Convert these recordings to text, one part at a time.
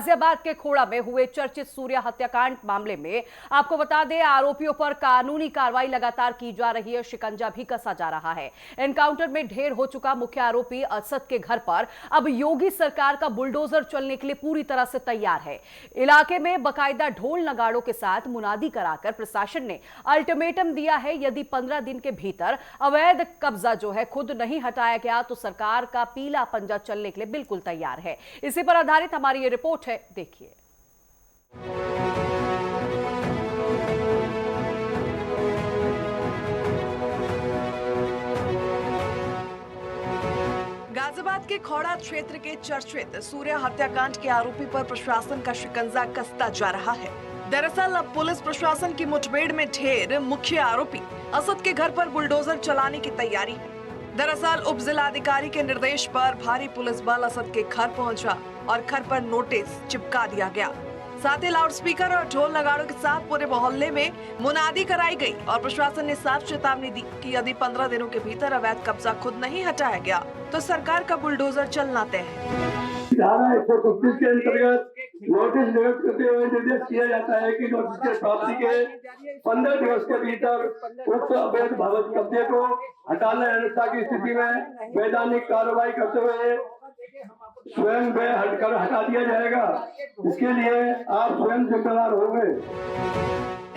गाजियाबाद के खोड़ा में हुए चर्चित सूर्या हत्याकांड मामले में आपको बता दें, आरोपियों पर कानूनी कार्रवाई लगातार की जा रही है, शिकंजा भी कसा जा रहा है। एनकाउंटर में ढेर हो चुका मुख्य आरोपी असद के घर पर अब योगी सरकार का बुलडोजर चलने के लिए पूरी तरह से तैयार है। इलाके में बाकायदा ढोल नगाड़ों के साथ मुनादी कराकर प्रशासन ने अल्टीमेटम दिया है, यदि 15 दिन के भीतर अवैध कब्जा जो है खुद नहीं हटाया गया तो सरकार का पीला पंजा चलने के लिए बिल्कुल तैयार है। इसी पर आधारित हमारी ये रिपोर्ट है, देखिए। गाजियाबाद के खौड़ा क्षेत्र के चर्चित सूर्या हत्याकांड के आरोपी पर प्रशासन का शिकंजा कसता जा रहा है। दरअसल अब पुलिस प्रशासन की मुठभेड़ में ढेर मुख्य आरोपी असद के घर पर बुलडोजर चलाने की तैयारी है। दरअसल उप जिलाधिकारी के निर्देश पर भारी पुलिस बल असद के घर पहुंचा और घर पर नोटिस चिपका दिया गया। साथ ही लाउडस्पीकर और ढोल नगाड़ों के साथ पूरे मोहल्ले में मुनादी कराई गई और प्रशासन ने साफ चेतावनी दी कि यदि 15 दिनों के भीतर अवैध कब्जा खुद नहीं हटाया गया तो सरकार का बुलडोजर चलना तय है। धारा 131 के अंतर्गत नोटिस निर्गत करते हुए निर्देश किया जाता है कि नोटिस के प्राप्ति के 15 दिवस के भीतर उक्त अवैध भवन कब्जे को हटाने अनिच्छा की स्थिति में वैधानिक कार्रवाई करते हुए स्वयं वे हटकर हटा दिया जाएगा। इसके लिए आप स्वयं जिम्मेदार होंगे।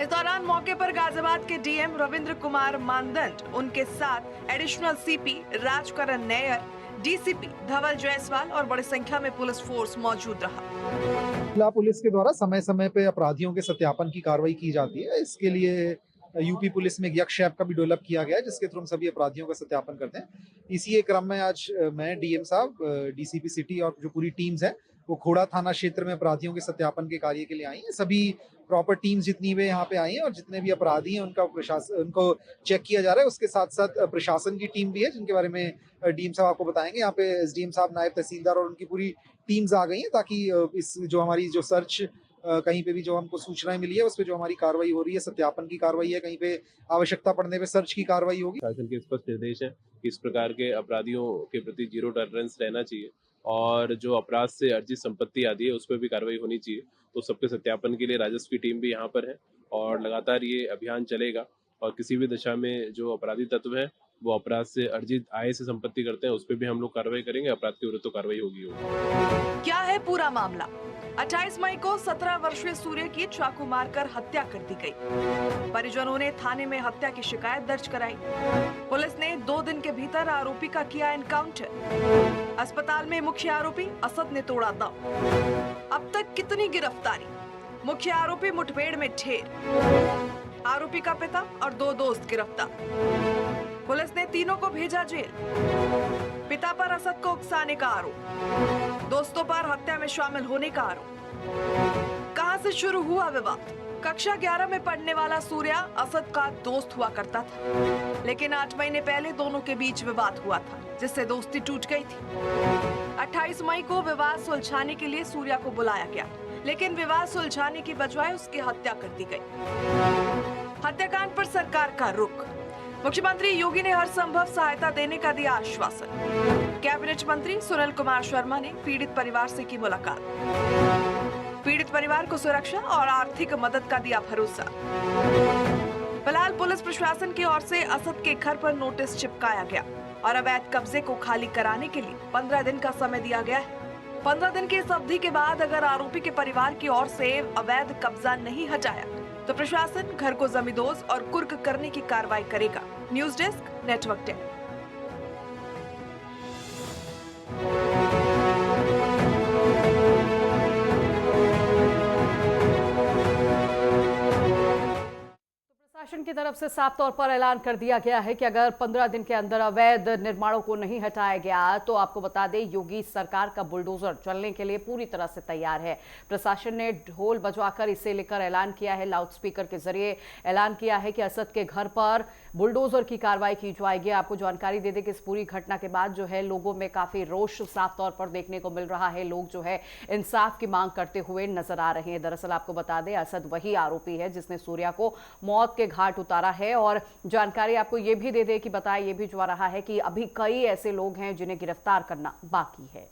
इस दौरान मौके पर गाजियाबाद के डीएम रविंद्र कुमार मानदंड, उनके साथ additional CP Rajkaran Nayyar, DCP Dhawal Jaiswal और बड़ी संख्या में पुलिस फोर्स मौजूद रहा। जिला पुलिस के द्वारा समय समय पे अपराधियों के सत्यापन की कार्रवाई की जाती है। इसके लिए यूपी पुलिस में एक यक्ष ऐप का भी डेवलप किया गया है, जिसके थ्रू हम सभी अपराधियों का सत्यापन करते हैं। इसी एक क्रम में आज मैं, डीएम साहब, डीसीपी सिटी और जो पूरी टीम्स है वो खोड़ा थाना क्षेत्र में अपराधियों के सत्यापन के कार्य के लिए आई हैं। सभी प्रॉपर टीम्स जितनी भी यहाँ पे आई हैं और जितने भी अपराधी हैं उनको चेक किया जा रहा है। उसके साथ साथ प्रशासन की टीम भी है, जिनके बारे में डीएम साहब आपको बताएंगे। यहाँ पे एसडीएम साहब, नायब तहसीलदार और उनकी पूरी टीम्स आ गई हैं, ताकि इस जो हमारी जो सर्च कहीं पे भी जो हमको सूचनाएं मिली है उस पर जो हमारी कार्रवाई हो रही है, सत्यापन की कार्रवाई है, कहीं पे आवश्यकता पड़ने पे सर्च की कार्रवाई होगी। शासन के स्पष्ट निर्देश है कि इस प्रकार के अपराधियों के प्रति जीरो टॉलरेंस रहना चाहिए और जो अपराध से अर्जित संपत्ति आदि है उस पर भी कार्रवाई होनी चाहिए। तो सबके सत्यापन के लिए राजस्व की टीम भी यहाँ पर है और लगातार ये अभियान चलेगा और किसी भी दिशा में जो अपराधी तत्व है वो अपराध से अर्जित आय से संपत्ति करते हैं उस पर भी हम लोग कार्रवाई करेंगे। अपराध के विरुद्ध तो कार्रवाई होगी। क्या है पूरा मामला? 28 मई को 17 वर्षीय सूर्य की चाकू मारकर हत्या कर दी गई। परिजनों ने थाने में हत्या की शिकायत दर्ज कराई। पुलिस ने 2 दिन के भीतर आरोपी का किया एनकाउंटर। अस्पताल में मुख्य आरोपी असद ने तोड़ा दम। अब तक कितनी गिरफ्तारी? मुख्य आरोपी मुठभेड़ में ढेर। आरोपी का पिता और 2 दोस्त गिरफ्तार। पुलिस ने तीनों को भेजा जेल। पिता पर असद को उकसाने का आरोप, दोस्तों पर हत्या में शामिल होने का आरोप। कहां से शुरू हुआ विवाद? कक्षा 11 में पढ़ने वाला सूर्या असद का दोस्त हुआ करता था, लेकिन 8 महीने पहले दोनों के बीच विवाद हुआ था, जिससे दोस्ती टूट गई थी। 28 मई को विवाद सुलझाने के लिए सूर्या को बुलाया गया, लेकिन विवाद सुलझाने की बजाय उसकी हत्या कर दी गई। हत्याकांड पर सरकार का रुख। मुख्यमंत्री योगी ने हर संभव सहायता देने का दिया आश्वासन। कैबिनेट मंत्री सुनील कुमार शर्मा ने पीड़ित परिवार से की मुलाकात। पीड़ित परिवार को सुरक्षा और आर्थिक मदद का दिया भरोसा। फिलहाल पुलिस प्रशासन की ओर से असद के घर पर नोटिस चिपकाया गया और अवैध कब्जे को खाली कराने के लिए 15 दिन का समय दिया गया है। 15 दिन की इस अवधि के बाद अगर आरोपी के परिवार की ओर से अवैध कब्जा नहीं हटाया तो प्रशासन घर को जमींदोज और कुर्क करने की कार्रवाई करेगा। News desk, network 10। प्रशासन की तरफ से साफ तौर पर ऐलान कर दिया गया है कि अगर 15 दिन के अंदर अवैध निर्माणों को नहीं हटाया गया तो आपको बता दें, योगी सरकार का बुलडोजर चलने के लिए पूरी तरह से तैयार है। प्रशासन ने ढोल बजवाकर इसे लेकर ऐलान किया है, लाउडस्पीकर के जरिए ऐलान किया है कि असद के घर पर बुलडोजर की कार्रवाई की जाएगी। आपको जानकारी दे दें कि इस पूरी घटना के बाद जो है लोगों में काफी रोष साफ तौर पर देखने को मिल रहा है। लोग जो है इंसाफ की मांग करते हुए नजर आ रहे हैं। दरअसल आपको बता दें, असद वही आरोपी है जिसने सूर्या को मौत के घाट उतारा है। और जानकारी आपको ये भी दे दे कि बताया ये भी जा रहा है कि अभी कई ऐसे लोग हैं जिन्हें गिरफ्तार करना बाकी है।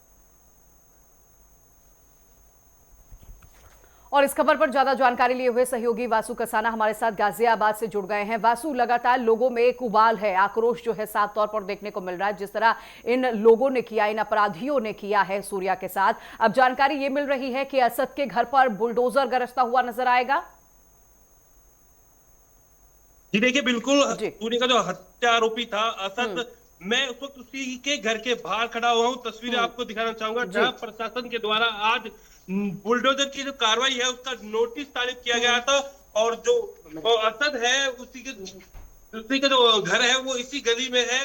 और इस खबर पर ज्यादा जानकारी लिए हुए सहयोगी वासु कसाना हमारे साथ गाजियाबाद से जुड़ गए हैं। वासु, लगातार लोगों में एक उबाल है, आक्रोश जो है साफ तौर पर देखने को मिल रहा है, जिस तरह इन लोगों ने किया, इन अपराधियों ने किया है सूर्या के साथ। अब जानकारी ये मिल रही है कि असद के घर पर बुलडोजर गरजता हुआ नजर आएगा। जी देखिए, बिल्कुल सूर्य का जो हत्या आरोपी था असद, मैं उस वक्त उसी के घर के बाहर खड़ा हुआ हूँ। तस्वीरें आपको दिखाना चाहूंगा जहां प्रशासन के द्वारा आज बुलडोजर की जो कार्रवाई है उसका नोटिस तारीफ किया गया था। और जो असद है उसी के जो घर है वो इसी गली में है।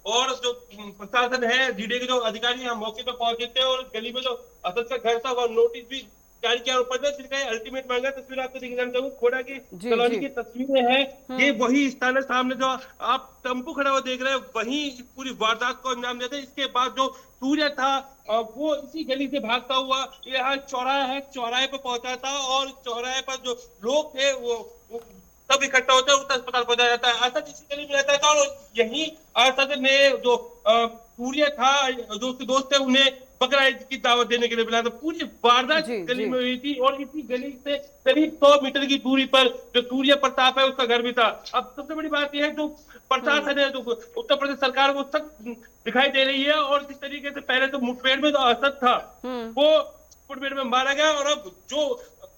और जो प्रशासन है, जीडे के जो अधिकारी यहाँ मौके पर पहुंचे थे और गली में जो असद का घर था वह नोटिस भी जारी किया। जिनका अल्टीमेट मांगा तस्वीर आपको दिखाना चाहूंगा, खोड़ा की कॉलोनी की तस्वीरें हैं। ये वही स्थान है सामने जो आप टेम्पो खड़ा हुआ देख रहे हैं, वही पूरी वारदात को अंजाम देते। इसके बाद जो सूर्य था वो इसी गली से भागता हुआ यहाँ चौराहा है, चौराहे पर पहुंचा था और चौराहे पर जो लोग थे वो सब इकट्ठा होते हैं, उसका अस्पताल पहुंचाया जाता है। असद इसी गली में रहता था और यही असद ने जो सूर्य था, जो उसके दोस्त थे, उन्हें बकरा ईद की दावत देने के लिए बुलाया था। पूरी वारदात गली में हुई थी और इसी गली से करीब 100 मीटर की दूरी पर जो सूर्य प्रताप है उसका घर भी था। अब सबसे बड़ी बात यह है, जो प्रशासन है, जो उत्तर प्रदेश सरकार, वो सख्त दिखाई दे रही है। और जिस तरीके से पहले तो मुठभेड़ में जो असद था वो मुठभेड़ में मारा गया, और अब जो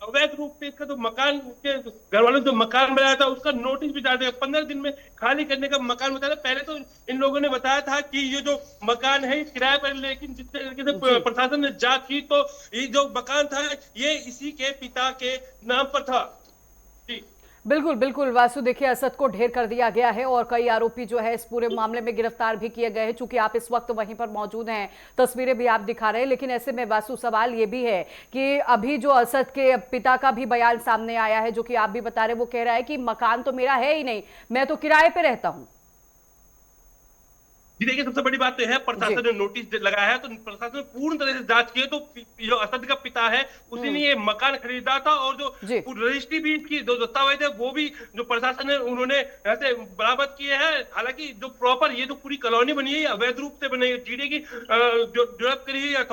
अवैध रूप से इसका जो मकान, उसके घर वालों ने जो मकान बनाया था उसका नोटिस भी डाल दिया, 15 दिन में खाली करने का मकान बताया। पहले तो इन लोगों ने बताया था कि ये जो मकान है किराए पर, लेकिन जिस तरीके से प्रशासन ने जांच की तो ये जो मकान था ये इसी के पिता के नाम पर था। बिल्कुल बिल्कुल वासु, देखिए असद को ढेर कर दिया गया है और कई आरोपी जो है इस पूरे मामले में गिरफ्तार भी किए गए हैं। चूंकि आप इस वक्त वहीं पर मौजूद हैं, तस्वीरें भी आप दिखा रहे हैं, लेकिन ऐसे में वासु सवाल ये भी है कि अभी जो असद के पिता का भी बयान सामने आया है, जो कि आप भी बता रहे, वो कह रहा है कि मकान तो मेरा है ही नहीं, मैं तो किराए पे रहता हूँ। जी देखिए, सबसे बड़ी बात तो है प्रशासन ने नोटिस लगाया है, तो प्रशासन ने पूर्ण तरह से जांच की है। तो जो असद का पिता है उसी ने ये मकान खरीदा था और जो रजिस्ट्री भी इसकी जो दस्तावेज है वो भी जो प्रशासन ने उन्होंने ऐसे बरामद किए हैं। हालांकि जो प्रॉपर ये जो पूरी कॉलोनी बनी है अवैध रूप से बनी है, जीडे की जो डेवलप करी हुई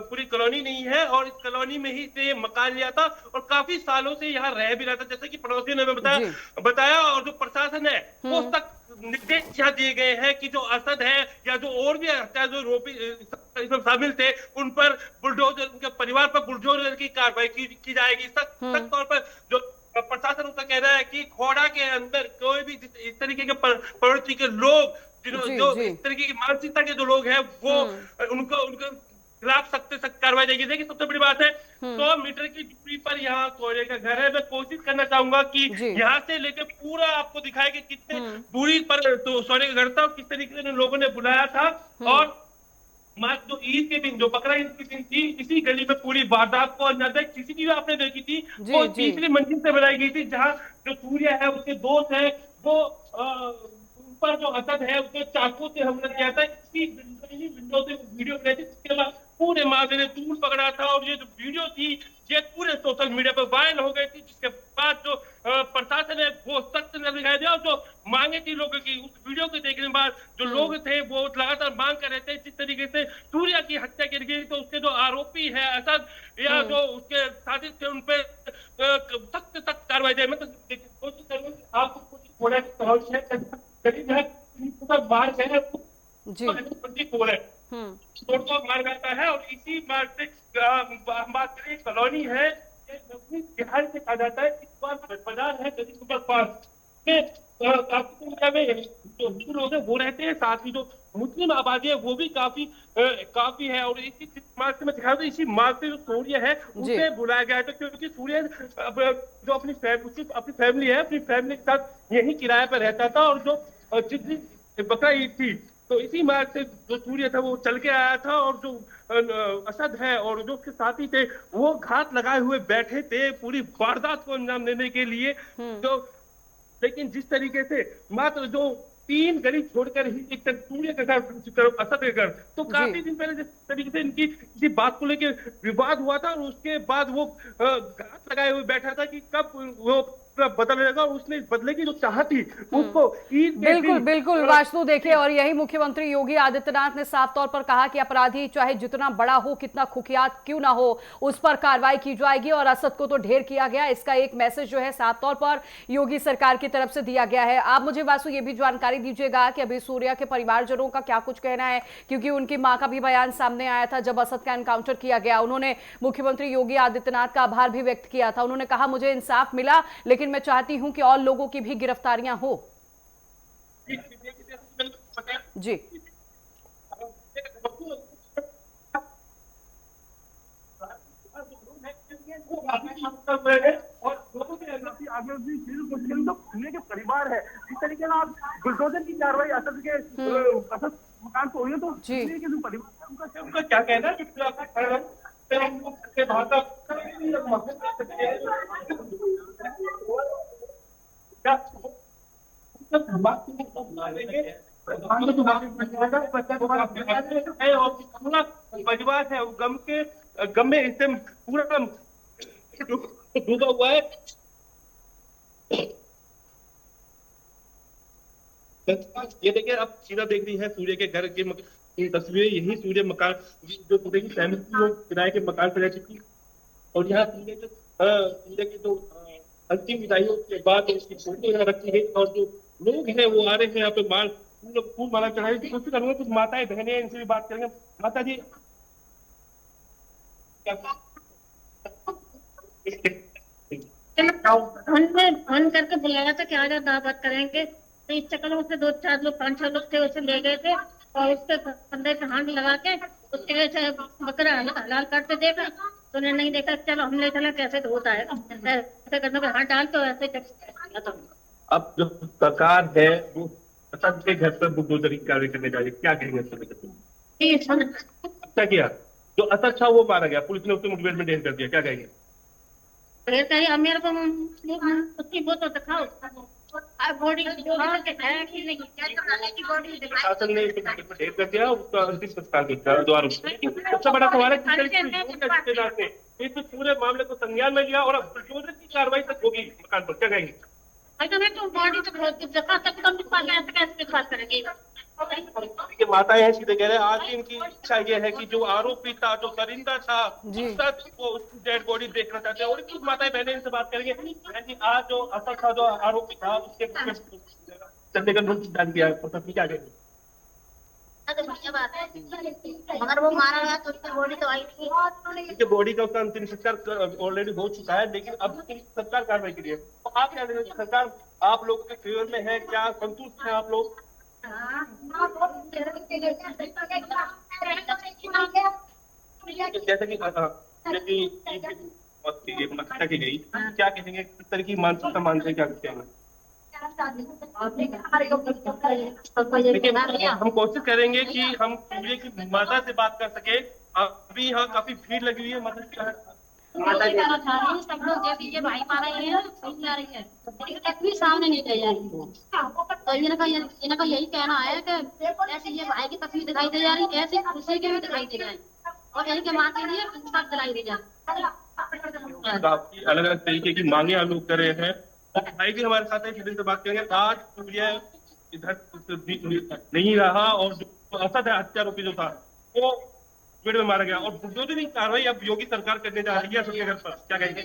पूरी कॉलोनी नहीं है और इस कॉलोनी में ही से मकान लिया था और काफी सालों से यहाँ रह भी रहा था, जैसे कि पड़ोसियों ने बताया। और जो प्रशासन है वो तक निर्देश यहाँ दिए गए हैं कि जो असद है या जो और भी जो रोपी इसमें शामिल थे उन पर बुलडोजर, उनके परिवार पर बुलडोजर की कार्रवाई की जाएगी। सख्त तौर पर जो प्रशासन उसका कह रहा है कि खोड़ा के अंदर कोई भी इस तरीके के प्रवृत्ति के लोग, जो इस तरीके की मानसिकता के जो लोग हैं वो उनको खिलाफ सख्त से सख्त कार्रवाई जाएगी। देखिए, सबसे बड़ी बात है 100 मीटर की दूरी पर यहाँ सूर्य का घर है। मैं कोशिश करना चाहूंगा कि यहाँ से लेकर पूरा आपको दिखाए कि कितने दूरी पर तो सूर्य का घर था और किस तरीके से लोगों ने बुलाया था। और जो ईद के दिन, जो बकरा ईद के दिन थी, इसी गली में पूरी वारदात को अंजाम दिया। सीसीटीवी आपने देखी थी, वो तीसरी मंजिल से बनाई गई थी, जहाँ जो सूर्य है उसके दोस्त है वो ऊपर जो असद है उसने चाकू से हमला किया था। इसी विंडो से वीडियो बनाई थी, जिसके बाद पूरे मामले ने तूल पकड़ा था और ये जो वीडियो थी ये पूरे सोशल मीडिया पर वायरल हो गई थी। जिसके बाद जो प्रशासन है वो सख्त नजर दिखाई दिया और जो मांगे थी लोगों की, उस वीडियो को देखने के बाद जो लोग थे वो लगातार मांग कर रहे थे जिस तरीके से सूर्या की हत्या की गई, तो उसके जो आरोपी है असद या जो उसके साथी थे उन पर सख्त कार्रवाई जाए। मैं तो कोशिश करूंगा आपको मार जाता है और इसी मार्ग से हमारी कॉलोनी है बिहार से कहा जाता है। इस बार बाजार है सुपर पार्क काफी संख्या में जो हिंदू लोग हैं वो रहते हैं, साथ ही जो मुस्लिम आबादी है वो भी काफी है। और इसी मार्ग से मैं दिखा दूं, इसी मार्ग से जो सूर्य है उसे बुलाया गया था क्योंकि सूर्य जो अपनी फैमिली है, अपनी फैमिली के साथ यही किराए पर रहता था। और जो जिस बकरा ईद थी तो इसी मार्ग से जो सूर्य था वो चल के आया था और जो असद है और जो उसके साथी थे वो घात लगाए हुए बैठे थे पूरी वारदात को अंजाम देने के लिए। तो लेकिन जिस तरीके से मात्र जो 3 गली छोड़कर ही एक तरफ सूर्य का घर, असद का घर, तो काफी दिन पहले जिस तरीके से इनकी किसी बात को लेकर विवाद हुआ था और उसके बाद वो घात लगाए हुए बैठा था कि कब वो पूरा बदल रहेगा, और उसने इस बदले की जो चाहत थी उसको ईद के बिल्कुल दिन बिल्कुल वास्तु देखिए, और यही मुख्यमंत्री योगी आदित्यनाथ ने साफ तौर पर कहा कि अपराधी चाहे जितना बड़ा हो, कितना कुख्यात क्यों ना हो, उस पर कार्रवाई की जाएगी और असद को तो ढेर किया गया। इसका एक मैसेज जो है साफ तौर पर योगी सरकार की तरफ से दिया गया है। आप मुझे वास्तु ये भी जानकारी दीजिएगा कि अभी सूर्या के परिवारजनों का क्या कुछ कहना है, क्योंकि उनकी मां का भी बयान सामने आया था जब असद का एनकाउंटर किया गया। उन्होंने मुख्यमंत्री योगी आदित्यनाथ का आभार भी व्यक्त किया था। उन्होंने कहा मुझे इंसाफ मिला, लेकिन मैं चाहती हूं कि और लोगों की भी गिरफ्तारियां हो। जी और लोगों के अंदर भी आगे जो खुलने के परिवार है, इस तरीके से आप बुलडोजर की कार्रवाई असद के असद मकान को हुई है, तो जी के जो परिवार उनका क्या कहना है परिवार है वो गम में इससे पूरा डूबा हुआ है। ये देखिए, आप सीधा देख रही है सूर्य के घर की तस्वीरें। यही सूर्य मकान जो सूर्य की फैमिली थी वो किराए के मकान पर रह चुकी, और यहाँ सूर्य की जो अंतिम विदाइयों के बाद उसकी फोटो यहाँ रखी गई, और जो लोग हैं वो आ रहे हैं यहाँ पे फूल माला चढ़ाई की कोशिश करूंगा। कुछ माताएं बहनें इनसे भी बात करेंगे। माता जी फोन करके बुलाया था कि आ जाओ दावत करेंगे, तो इस चक्कर में उससे 2-4 लोग 5-6 लोग थे, उसे ले गए थे और उसके कंधे पे हाथ लगा के उसके वजह से बकरा हलाल करते देखा तो उन्हें नहीं देखा। चलो हमने चला कैसे तो होता है, ऐसे करने पे हाथ डाल तो ऐसे तो अब जो सरकार है वो असद के घर पर बुलडोजर की कार्रवाई करने जा रही है, क्या कहेंगे? क्या किया? जो असद था वो मारा गया, पुलिस ने उसे मुठभेड़ में ढेर कर दिया, क्या कहेंगे? फिर कहीं मेरे को उसकी वो तो दिखाओ बॉडी प्रशासन ने इसे मुठभेड़ में ढेर कर दिया, उसका अंतिम संस्कार किया द्वारा। सबसे बड़ा सवाल है इस पूरे मामले को संज्ञान में लिया और अब बुलडोजर की कार्रवाई तक होगी मकान पर, क्या कहेंगे? बॉडी तो कैसे बात करेंगे? देखिए, माताएं हैं सीधे कह रहे हैं, आज इनकी इच्छा ये है कि जो आरोपी था, जो दरिंदा था, वो उसकी डेड बॉडी देखना चाहते हैं। और कुछ माताएं बहनें इनसे बात करेंगे। बहन जी, आज जो असद था, जो आरोपी था, उसके चलने का नोटिस डाल दिया, क्या कहेंगे? मगर वो मारा गया तो उसकी बॉडी तो आई थी, उसके बॉडी का उसका अंतिम संस्कार ऑलरेडी हो चुका है, लेकिन अब सरकार कार्रवाई के लिए तो आप क्या करेंगे? सरकार आप लोगों के फेवर में है, क्या संतुष्ट है आप लोग? जैसे कि हत्या की गई, क्या कहेंगे? किस तरह की मानसिकता मानते हैं, क्या कहेंगे? देखिए, हम कोशिश करेंगे कि हम सूर्य की माता से बात कर सके। अभी यहाँ काफी भीड़ लगी हुई है। सब लोग जैसे ये भाई मारा है जा रही है, लेकिन सामने नहीं ले जा रही है। तो इनका यही कहना है कि ऐसे ये भाई की तस्वीर दिखाई दे जा रही है, ऐसे खुशी के भी दिखाई दे रहे और इनके माँ के लिए इंसाफ दिलाई दे जाए। काफी अलग अलग तरीके की मांगे हम लोग कर रहे हैं। भाई भी हमारे साथ है, से बात करेंगे। आज सूर्य इधर नहीं रहा और जो असद है हत्यारोपी जो था वो पेड़ में मारा गया, और बुलडोजर की कार्रवाई अब योगी सरकार करने जा रही है असद के घर पर, क्या कहेंगे?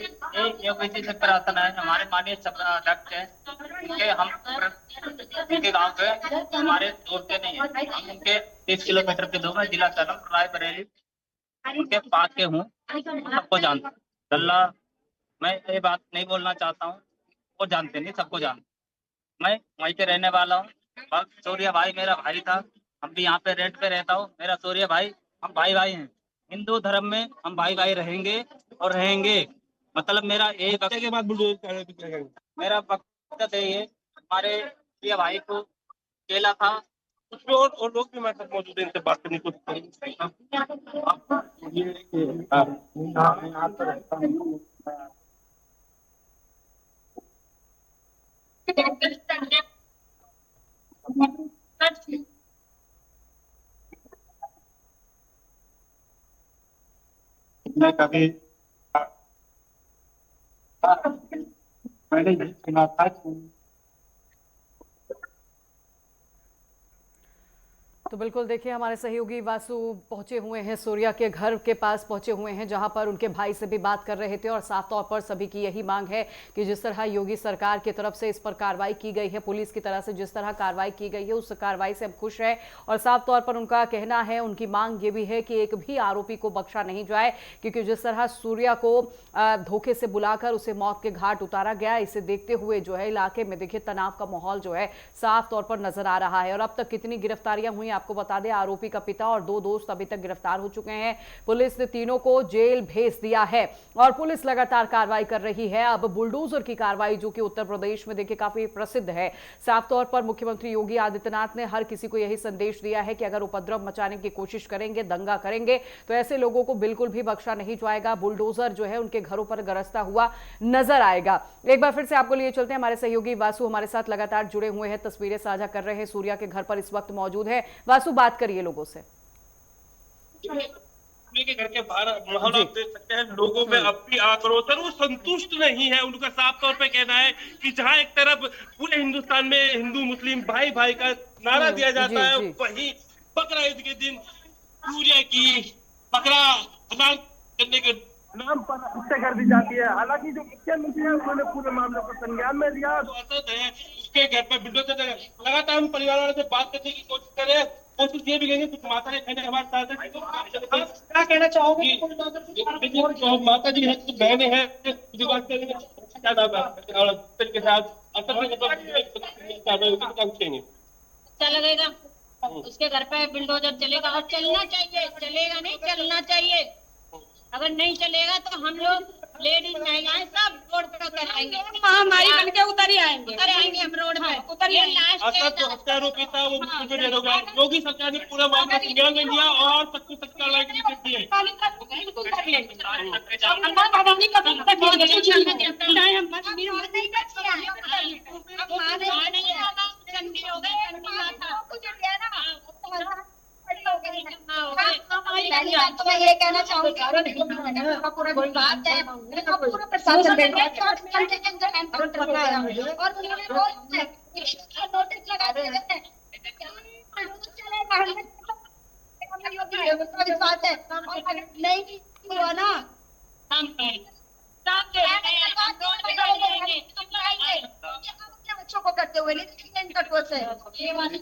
योगी से प्रार्थना है, हमारे माननीय अध्यक्ष है कि हम उनके गांव के हमारे दोस्त नहीं है, हम उनके 30 किलोमीटर के दूर में जिला सदर रायबरेली उनके पास के हूँ, सबको जानता हूँ। अल्लाह, मैं ये बात नहीं बोलना चाहता हूँ, वो जानते नहीं, सबको जानते। मैं वहीं पे रहने वाला हूँ। सूर्य भाई मेरा भाई था, हम भी यहाँ पे रेंट पे रहता हूँ। मेरा सूर्य भाई, हम भाई भाई हैं। हिंदू धर्म में हम भाई भाई रहेंगे और रहेंगे। मतलब मेरा एक के बाद मेरा मकसद है ये, हमारे सूर्य भाई को केला था उसमें, और लोग भी हमारे साथ मौजूद है, इनसे बात करने की कोशिश करेंगे। मैंने ये सुना था कि तो बिल्कुल देखिए हमारे सहयोगी वासु पहुंचे हुए हैं, सूर्या के घर के पास पहुंचे हुए हैं, जहां पर उनके भाई से भी बात कर रहे थे और साफ तौर पर सभी की यही मांग है कि जिस तरह योगी सरकार की तरफ से इस पर कार्रवाई की गई है, पुलिस की तरह से जिस तरह कार्रवाई की गई है उस कार्रवाई से हम खुश हैं। और साफ तौर पर उनका कहना है, उनकी मांग ये भी है कि एक भी आरोपी को बख्शा नहीं जाए, क्योंकि जिस तरह सूर्या को धोखे से बुलाकर उसे मौत के घाट उतारा गया, इसे देखते हुए जो है इलाके में देखिए तनाव का माहौल जो है साफ तौर पर नजर आ रहा है। और अब तक कितनी गिरफ्तारियां हुई आपको बता दें, आरोपी का पिता और 2 दोस्त अभी तक गिरफ्तार हो चुके हैं। पुलिस ने तीनों को जेल भेज दिया है और पुलिस लगातार कार्रवाई कर रही है। अब बुलडोजर की कार्रवाई जो कि उत्तर प्रदेश में देखिए काफी प्रसिद्ध है। साफ तौर पर मुख्यमंत्री योगी आदित्यनाथ ने हर किसी को यही संदेश दिया है कि अगर उपद्रव मचाने की कोशिश करेंगे, दंगा करेंगे, तो ऐसे लोगों को बिल्कुल भी बख्शा नहीं जाएगा। बुलडोजर जो है उनके घरों पर गरजता हुआ नजर आएगा। एक बार फिर से आपको लिए चलते हैं, हमारे सहयोगी वासु हमारे साथ लगातार जुड़े हुए हैं, तस्वीरें साझा कर रहे हैं, सूर्या के घर पर इस वक्त मौजूद है। वासु, बात करिए लोगों से। के घर के बाहर माहौल आप देख सकते हैं, लोगों में अब भी आक्रोश है, वो संतुष्ट नहीं है। उनका साफ तौर पे कहना है कि जहां एक तरफ पूरे हिंदुस्तान में हिंदू मुस्लिम भाई भाई का नारा दिया जाता है, वहीं बकरा ईद के दिन सूर्य की बकरा हलाल करने के नाम पर हत्या कर दी जाती है। हालांकि जो मुख्यमंत्री है उन्होंने पूरे मामले को संज्ञान में लिया। असद है उसके घर पर बुलडोजर लगातार हम परिवार वालों से बात करने की कोशिश करें, कोशिश ये भी करेंगे। कुछ माता है हमारे साथ है, क्या कहना चाहोगे? माता जी है, कुछ बहनें हैं, क्या नाम है और के साथ अच्छा लगेगा, उसके घर पे बुलडोजर चलेगा और चलना चाहिए, चलेगा नहीं चलना चाहिए। अगर नहीं चलेगा तो हम लोग लेडीज महिलाएं सब रोड पर उतर आएंगे, महामारी बन के उतर आएंगे हम रोड पे उतर जो हत्या आरोपी था वो मुख्यमंत्री होगा। योगी सरकार ने पूरा मामला संज्ञान में लिया और सख्त कार्रवाई के निर्देश दिए। तो मैं ये कहना चाहूंगी पूरा बात है, पूरा प्रशासन और नोटिस लगा दिए बात है, नहीं हुआ ना बच्चों को करते हुए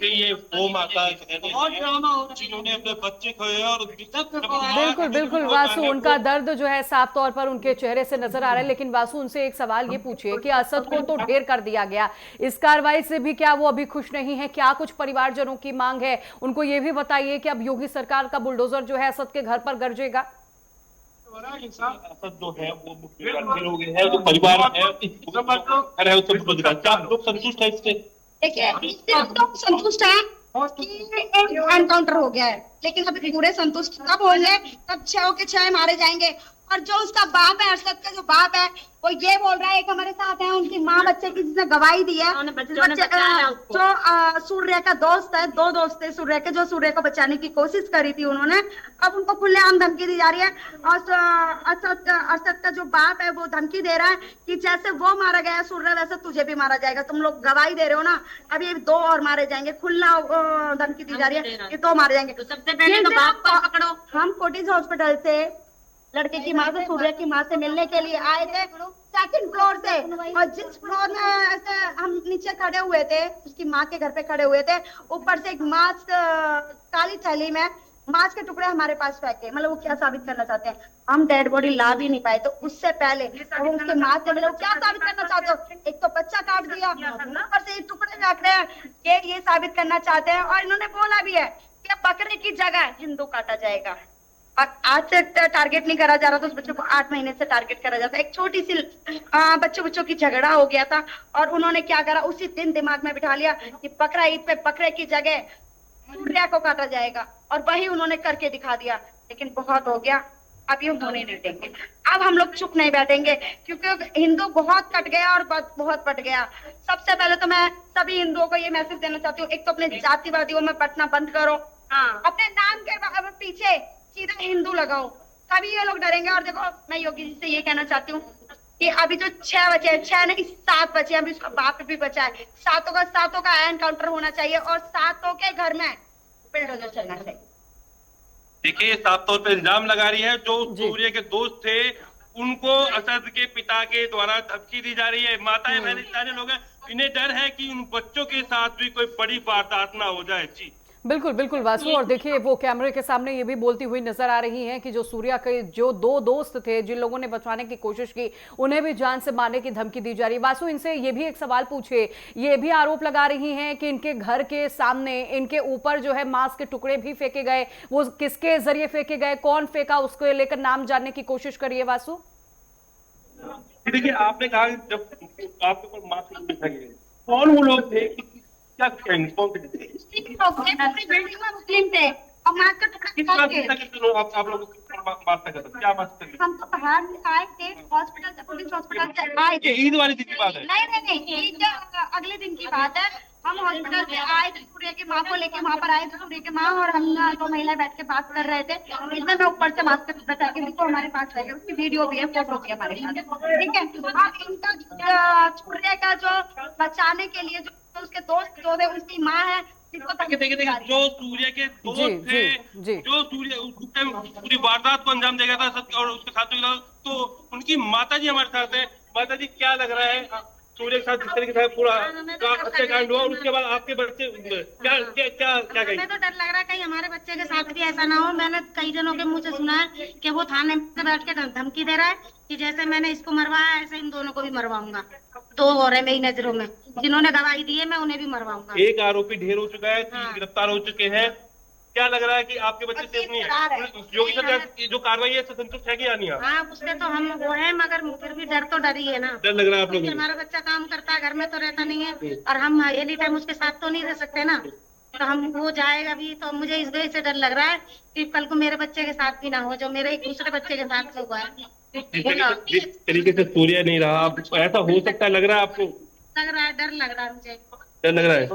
ये वो माता जिन्होंने अपने बच्चे खोए और बिल्कुल बिल्कुल वासु, उनका दर्द जो है साफ तौर पर उनके चेहरे से नजर आ रहा है। लेकिन वासु, उनसे एक सवाल ये पूछिए कि असद को तो ढेर कर दिया गया, इस कार्रवाई से भी क्या वो अभी खुश नहीं है? क्या कुछ परिवारजनों की मांग है? उनको ये भी बताइए कि अब योगी सरकार का बुलडोजर जो है असद के घर पर गरजेगा। असद जो है वो मुख्यमंत्री हो गए हैं, जो परिवार है लोग संतुष्ट है इससे? देखिए, लोग संतुष्ट है कि एनकाउंटर हो गया है, लेकिन अभी पूरे संतुष्ट कब होंगे? तब 6 के 6 मारे जाएंगे। और जो उसका बाप है, अरशद का जो बाप है, वो ये बोल रहा है, एक हमारे साथ है उनकी माँ बच्चे की जिसने गवाही दी है, जो सूर्य का दोस्त है, 2 दोस्त थे सूर्य के, जो सूर्य को बचाने की कोशिश करी थी उन्होंने, अब उनको खुलेआम धमकी दी जा रही है। और अरशद का जो बाप है वो धमकी दे रहा है कि जैसे वो मारा गया सूर्य, वैसे तुझे भी मारा जाएगा, तुम लोग गवाही दे रहे हो ना, अभी 2 और मारे जाएंगे। खुला धमकी दी जा रही है कि 2 मारे जाएंगे। सबसे पहले तो बाप को पकड़ो। हम कोटिज हॉस्पिटल से लड़के की माँ से, सूर्य की माँ से मिलने के लिए आए थे 2nd फ्लोर से, और जिस फ्लोर में ऐसे हम नीचे खड़े हुए थे, उसकी माँ के घर पे खड़े हुए थे, ऊपर से एक मास्क काली थैली में मांस के टुकड़े हमारे पास फेंके। मतलब वो क्या साबित करना चाहते हैं? हम डेड बॉडी ला भी नहीं पाए, तो उससे पहले वो उसके माँ से मिले, क्या साबित करना चाहते हो? एक तो बच्चा काट दिया, ऊपर से टुकड़े फेंक रहे हैं, ये साबित करना चाहते हैं। और इन्होंने बोला भी है कि बकरे की जगह हिंदू काटा जाएगा। और आज से टारगेट नहीं करा जा रहा था, उस बच्चे को 8 महीने से टारगेट करा जाता है। एक छोटी सी बच्चों की झगड़ा हो गया था, और उन्होंने क्या करा, उसी दिन दिमाग में बिठा लिया कि बकरा ईद पे बकरे की जगह सूर्य को काटा जाएगा, और वही उन्होंने करके दिखा दिया। लेकिन बहुत हो गया, अब ये होने नहीं देंगे। अब हम लोग चुप नहीं बैठेंगे, क्योंकि हिंदू बहुत कट गया और बहुत पट गया। सबसे पहले तो मैं सभी हिंदुओं को ये मैसेज देना चाहती हूँ, एक तो अपने जातिवादियों में पटना बंद करो, अपने नाम के पीछे सीधा हिंदू लगाओ, तभी ये लोग डरेंगे। और देखो, मैं योगी जी से ये कहना चाहती हूँ, कि अभी जो 6 बचे हैं, 6 नहीं 7 बचे, अभी उसका बाप भी बचा है, सातों का एनकाउंटर होना चाहिए और सातों के घर में बुलडोजर चलना चाहिए। देखिए ये साफ तौर पे इल्जाम लगा रही है जो सूर्य के दोस्त थे उनको असद के पिता के द्वारा धमकी दी जा रही है। माताएं बहनें सारे लोग हैं, इन्हें डर है कि उन बच्चों के साथ भी कोई बड़ी वारदात ना हो जाए। जी बिल्कुल बिल्कुल वासु, और देखिए वो कैमरे के सामने ये भी बोलती हुई नजर आ रही हैं कि जो सूर्या के जो 2 दोस्त थे जिन लोगों ने बचाने की कोशिश की उन्हें भी जान से मारने की धमकी दी जा रही है। वासु, इनसे ये भी एक सवाल पूछे, ये भी आरोप लगा रही हैं कि इनके घर के सामने इनके ऊपर जो है मांस के टुकड़े भी फेंके गए, वो किसके जरिए फेंके गए, कौन फेंका, उसको लेकर नाम जानने की कोशिश करिए वासु। देखिए आपने कहा जब आपके ऊपर मांस के टुकड़े फेंके गए, कौन वो लोग थे, क्या कहेंगे, कौन थे? बिल्डिंग में मुस्लिम थे और मार का टुकड़ा किस बात से आप लोगों को मारता करता, क्या बात करते? हम तो बाहर से आए थे, हॉस्पिटल से, पुलिस हॉस्पिटल से आए थे। ईद वाली दिन की बात है? नहीं, ईद अगले दिन की बात है। हम हॉस्पिटल से आए थे, सूर्य की माँ को लेके वहाँ पर आए थे, सूर्य की माँ और हम 2 महिला बैठ के बात कर रहे थे। इसमें मैं ऊपर से मास्क बता के उसको हमारे पास रहेगा, उसकी वीडियो भी है, फोटो भी है हमारे साथ, ठीक है। अब इनका सूर्य का जो बचाने के लिए जो उसके दोस्त जो थे, उसकी माँ है, देखिए जो सूर्य के दोस्त थे, जो सूर्य उस टाइम पूरी वारदात को अंजाम देगा था और उसके साथ तो उनकी माता जी हमारे साथ है। माता जी क्या लग रहा है सूर्य के साथ जिस तरीके से पूरा हत्याकांड हुआ और उसके बाद आपके बच्चे क्या क्या क्या क्या कही? हमें तो डर लग रहा है कहीं हमारे बच्चे के साथ भी ऐसा ना हो। मैंने कई जनों के मुंह से सुना है कि वो थाने में बैठ के धमकी दे रहा है कि जैसे मैंने इसको मरवाया ऐसे इन दोनों को भी मरवाऊंगा। 2 और है मेरी नजरों में, जिन्होंने गवाही दी है मैं उन्हें भी मरवाऊंगा। एक आरोपी ढेर हो चुका है, 3 गिरफ्तार हो चुके हैं। क्या लग रहा है कि आपके बच्चे सेफ नहीं है? योगी सरकार की जो कार्रवाई है संतुष्ट है कि या नहीं? हाँ उससे तो हम वो है, मगर फिर भी डर ही है ना। डर लग रहा है आप लोगों को? हमारा बच्चा काम करता है, घर में तो रहता नहीं है और हम एनी टाइम उसके साथ तो नहीं रह सकते ना, तो हम वो जाएगा भी तो मुझे इस वजह से डर लग रहा है कि कल को मेरे बच्चे के साथ भी ना हो जो मेरे एक दूसरे बच्चे के साथ हुआ है। जिस तरीके से सूर्य नहीं रहा, ऐसा हो सकता है लग रहा है आपको? लग रहा है, डर लग रहा है मुझे। डर लग रहा है?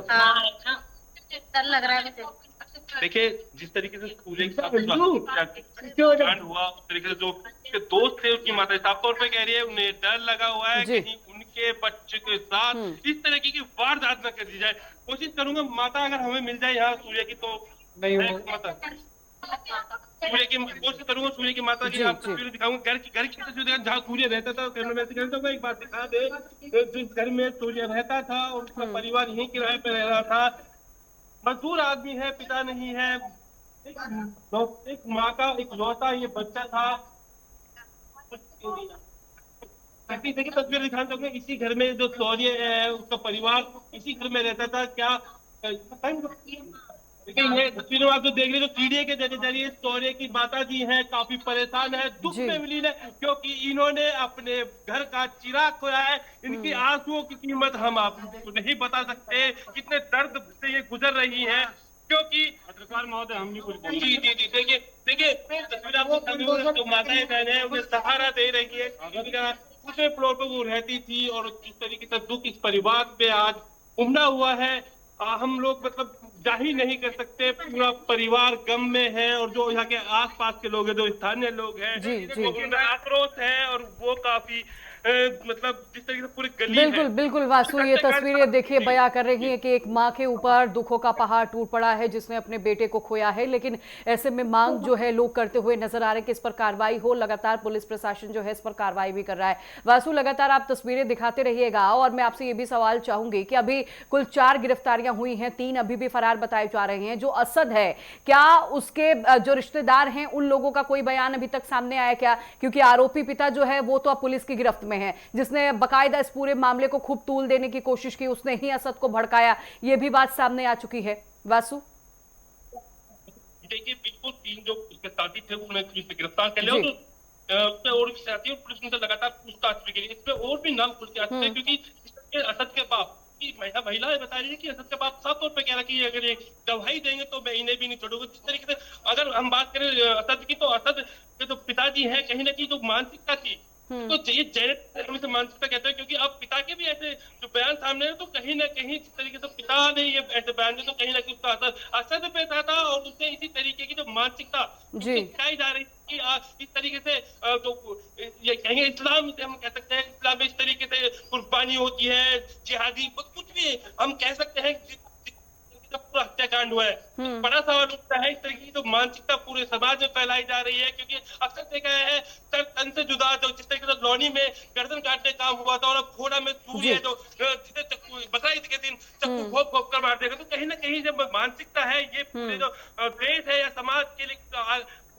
डर लग रहा है मुझे। देखिए जिस तरीके से सूर्य के साथ कांड हुआ उस तरीके से जो उसके दोस्त थे उसकी माता साफ तौर पे कह रही है उन्हें डर लगा हुआ है कि उनके बच्चे के साथ इस तरीके की वारदात न कर दी जाए। कोशिश करूंगा माता अगर हमें मिल जाए यहाँ सूर्य की तो नहीं माता सूर्य की कोशिश करूंगा सूर्य की माता की आप तस्वीरें दिखाऊंगा। घर की तस्वीर जहाँ सूर्य रहता था एक बात दिखा दे, जिस घर में सूर्य रहता था और उसका परिवार यहीं किराए पे रह रहा था, मजदूर आदमी है, पिता नहीं है, एक माँ का एक लौता ये बच्चा था। देखिए तस्वीर दिखाना चाहूंगा, इसी घर में जो सूर्य है उसका परिवार इसी घर में रहता था। क्या देखिए ये तस्वीर में आप जो देख रहे हैं जो मीडिया के जरिए सूर्य की माता जी हैं काफी परेशान है, दुख में विलीन है क्योंकि इन्होंने अपने घर का चिराग खोया है। इनकी आंसुओं की कीमत हम आपको नहीं बता सकते, कितने दर्द से ये गुजर रही है। क्योंकि पत्रकार महोदय हम भी कुछ जी देखिए तस्वीर आपको जो माताएं बहन है उन्हें सहारा दे रही है। दूसरे फ्लोर पर वो रहती थी और जिस तरीके से दुख इस परिवार पे आज उमड़ा हुआ है हम लोग मतलब जाहिर नहीं कर सकते। पूरा परिवार गम में है और जो यहाँ के आसपास के लोग हैं, जो स्थानीय लोग हैं, उनका आक्रोश है और वो काफी मतलब जिस तरीके से पूरी गली बिल्कुल वासु, ये तस्वीरें देखिए बयां कर रही हैं कि एक माँ के ऊपर दुखों का पहाड़ टूट पड़ा है जिसने अपने बेटे को खोया है। लेकिन ऐसे में मांग जो है लोग करते हुए नजर आ रहे हैं कि इस पर कार्रवाई हो। लगातार पुलिस प्रशासन जो है इस पर कार्रवाई भी कर रहा है। वासु लगातार आप तस्वीरें दिखाते रहिएगा और मैं आपसे ये भी सवाल चाहूंगी कि अभी कुल 4 गिरफ्तारियां हुई हैं, 3 अभी भी फरार बताए जा रहे हैं। जो असद है, क्या उसके जो रिश्तेदार हैं उन लोगों का कोई बयान अभी तक सामने आया क्या? क्योंकि आरोपी पिता जो है वो तो अब पुलिस की गिरफ्त में है, जिसने बकायदा इस पूरे मामले को खूब तूल देने की कोशिश की, उसने ही असद को भड़काया, ये भी बात सामने आ चुकी है। वासु देखिए बिल्कुल 3 जो उसके साथी थे उन्हें पुलिस ने गिरफ्तार कर लिया तो और भी साथी पुलिस ने लगातार पूछताछ भी की। इसमें और भी नाम खुल के आते हैं क्योंकि असद के बाप की महिला बता रही है कि असद के बाप साफ तौर पर कह रहा कि अगर ये गवाही देंगे तो मैं इन्हें भी नहीं छोड़ूंगा। जिस तरीके से अगर हम बात करें असद की तो असद के जो पिताजी है कहीं ना कहीं जो मानसिकता थी तो ये जैसे मानसिकता कहते हैं क्योंकि अब पिता के भी ऐसे जो बयान सामने है तो कहीं ना कहीं जिस तरीके से पिता ने ये ऐसे बयान दिए तो कहीं ना कहीं उसका असर असद पे था और उससे इसी तरीके की जो मानसिकता दिखाई जा रही कि इस तरीके से जो ये कहेंगे इस्लाम से हम कह सकते हैं, इस्लाम में इस तरीके से कुर्बानी होती है, जिहादी कुछ भी हम कह सकते हैं, पूरा हत्याकांड हुआ है। बड़ा सवाल उठता है इस तरीके की जो मानसिकता पूरे समाज में फैलाई जा रही है, क्योंकि अक्सर देखा है तन से जुदा जो जिस तरीके से लौनी में गर्दन काटने काम हुआ था, और अब घोड़ा में सूर्य जो जिसे बकरीद के दिन चक्कू घोप घोप कर मार देगा, तो कहीं ना कहीं जब मानसिकता है ये पूरे जो देश है या समाज के लिए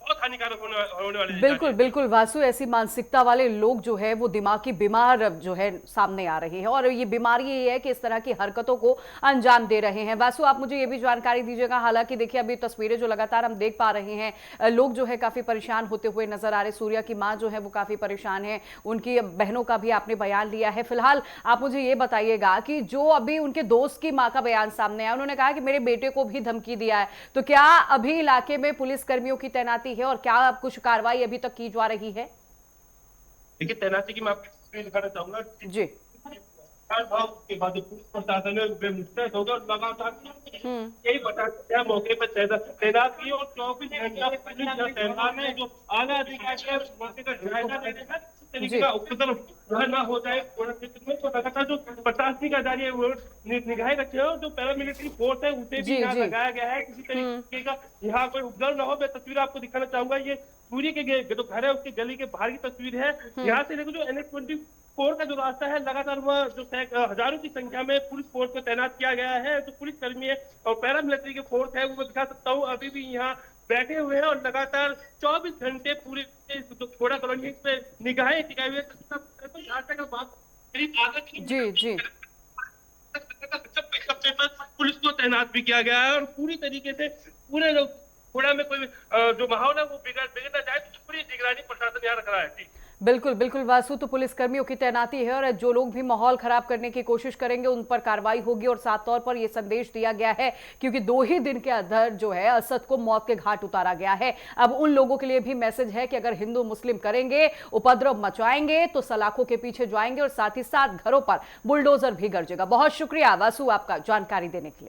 बहुत हानिकारक होने वाली है। बिल्कुल बिल्कुल वासु, ऐसी मानसिकता वाले लोग जो है वो दिमागी बीमार जो है सामने आ रहे हैं, और ये बीमारी ये है कि इस तरह की हरकतों को अंजाम दे रहे हैं। वासु, आप मुझे ये भी जानकारी दीजिएगा, हालांकि देखिए अभी तस्वीरें जो लगातार हम देख पा रहे हैं, लोग जो है काफी परेशान होते हुए नजर आ रहे। सूर्या की माँ जो है वो काफी परेशान है, उनकी बहनों का भी आपने बयान लिया है। फिलहाल आप मुझे ये बताइएगा कि जो अभी उनके दोस्त की माँ का बयान सामने आया, उन्होंने कहा कि मेरे बेटे को भी धमकी दिया है, तो क्या अभी इलाके में पुलिस कर्मियों की तैनाती है और क्या कुछ कार्रवाई अभी तक की जा रही है? देखिए, तैनाती की मैं आपको तस्वीर दिखाना चाहूंगा जी। के बाद पुलिस प्रशासन ने मुस्तैद होगा और लगातार यही बताते हैं मौके पर तैनात की, और 24 घंटा पुलिस तैनात है, जो आला अधिकारी है मौके का जायजा लेने का तरीके का उपद्रव न हो जाए क्षेत्र में। तो लगातार जो प्रशासनिक अधिकारी है वो निगाहें रखे हो, जो पैरामिलिट्री फोर्स है उसे भी यहाँ लगाया गया है, किसी तरीके का यहाँ कोई उपद्रव न हो। मैं तस्वीर आपको दिखाना चाहूंगा, ये सूर्य के जो घर है उसके गली के बाहर की तस्वीर है। यहाँ से देखो जो NH-24 का जो रास्ता है, लगातार वह जो हजारों की संख्या में पुलिस फोर्स को तैनात किया गया है, जो पुलिस कर्मी है और पैरामिलिट्री के फोर्स है वो मैं दिखा सकता हूँ, अभी भी यहाँ बैठे हुए हैं और लगातार 24 घंटे पूरे थोड़ा कॉलोनी पे निगाहें टिकाई हुई है। जी जी, पुलिस को तैनात भी किया गया है, और पूरी तरीके से पूरे थोड़ा में कोई जो माहौल है वो बिगड़ ना जाए, तो पूरी निगरानी प्रशासन यहाँ रख रहा है। बिल्कुल बिल्कुल वासु, तो पुलिस कर्मियों की तैनाती है, और जो लोग भी माहौल खराब करने की कोशिश करेंगे उन पर कार्रवाई होगी। और साफ तौर पर यह संदेश दिया गया है, क्योंकि 2 ही दिन के अंदर जो है असद को मौत के घाट उतारा गया है। अब उन लोगों के लिए भी मैसेज है कि अगर हिंदू मुस्लिम करेंगे, उपद्रव मचाएंगे, तो सलाखों के पीछे जाएंगे, और साथ ही साथ घरों पर बुलडोजर भी गरजेगा। बहुत शुक्रिया वासु आपका जानकारी देने के लिए।